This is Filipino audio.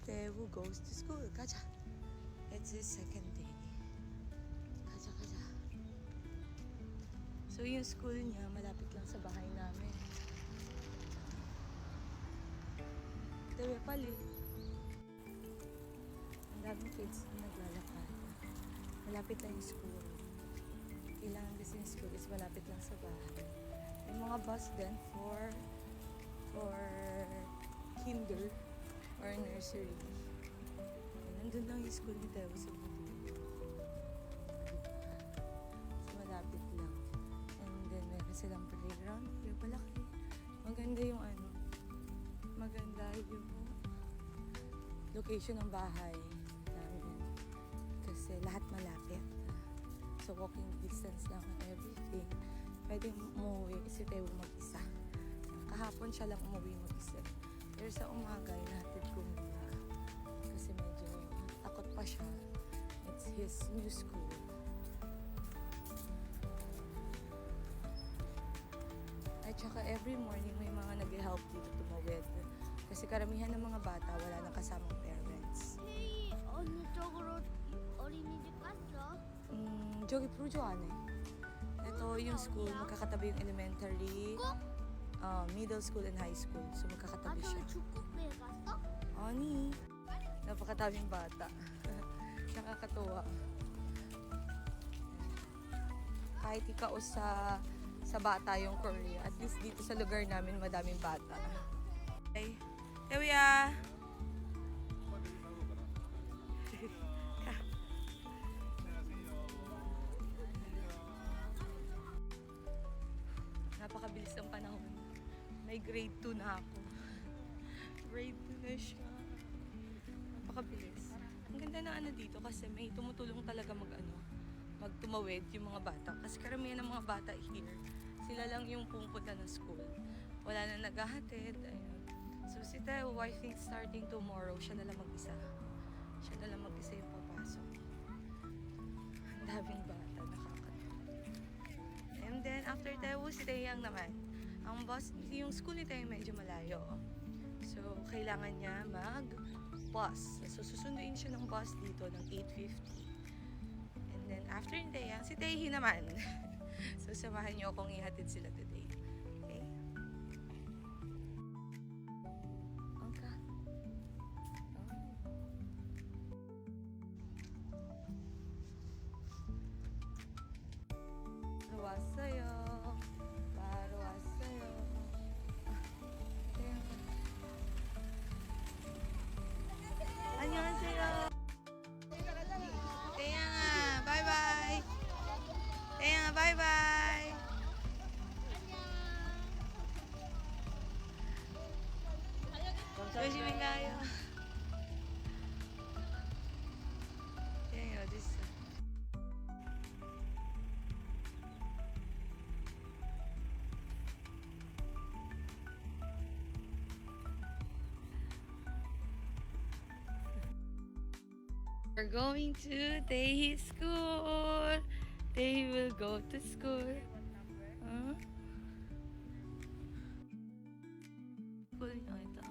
Tewu goes to school. Kaja. It's his second day. Kaja, kaja. So yung school niya, malapit lang sa bahay namin. Tewe pali. Ang daming kids na naglalakad. Malapit lang yung school. Kailangan kasi yung school is malapit lang sa bahay. May mga bus din for kinder or nursery. Nandun lang yung school ni Teo sa video. So malapit lang. And then meron silang playground. Yung palaki. Maganda yung maganda yung location ng bahay namin. Kasi lahat malapit. So walking distance lang and everything. Pwede umuwi si Teo mag-isa. Kahapon siya lang umuwi mag-isa. Pero sa umaga, inahatid ko muna. Kasi medyo takot pa siya. It's his new school. At saka every morning may mga nag-help dito tumawid. Kasi karamihan ng mga bata wala nang kasamang parents. 어느 쪽으로 어린이집 갔어? 저기 프로조아네. Ito yung school, magkakatabi yung elementary, middle school and high school. So magkakatabi 아, siya. 저기 축구부에 갔어? Ani, napakatabing bata. Nakakatuwa. Kahit ikaw sa bata yung Korea, at least dito sa lugar namin madaming bata. Okay. Tewya! Napakabilis ng panahon. May grade 2 na ako. Grade 2 na siya. Napakabilis. Ang ganda ng dito kasi may tumutulong talaga magtumawid yung mga bata. Kasi karamihan ng mga bata here, sila lang yung pupunta ng school. Wala na naghahatid. Ayun. So si Teo, I think starting tomorrow, siya na lang mag-isa. Siya na lang mag-isa yung papasok. Ang daming bata, nakakatawa. And then, after Teo, si Taeyang naman. Ang bus, yung school ni Taeyang medyo malayo. So, kailangan niya mag-bus. So, susunduin siya ng bus dito ng 8:50. And then, after ni Taeyang, si Taehi naman. So, samahan niyo akong ihatid sila today. Okay? Okay. 왔어요. 바로 왔어요. 안녕하세요. 태양아, 바이바이. 태양아, 바이바이. 조심히 가요. 태양이 어딨어? We're going to Taehi's school. Taehi will go to school. Huh? School niya ito.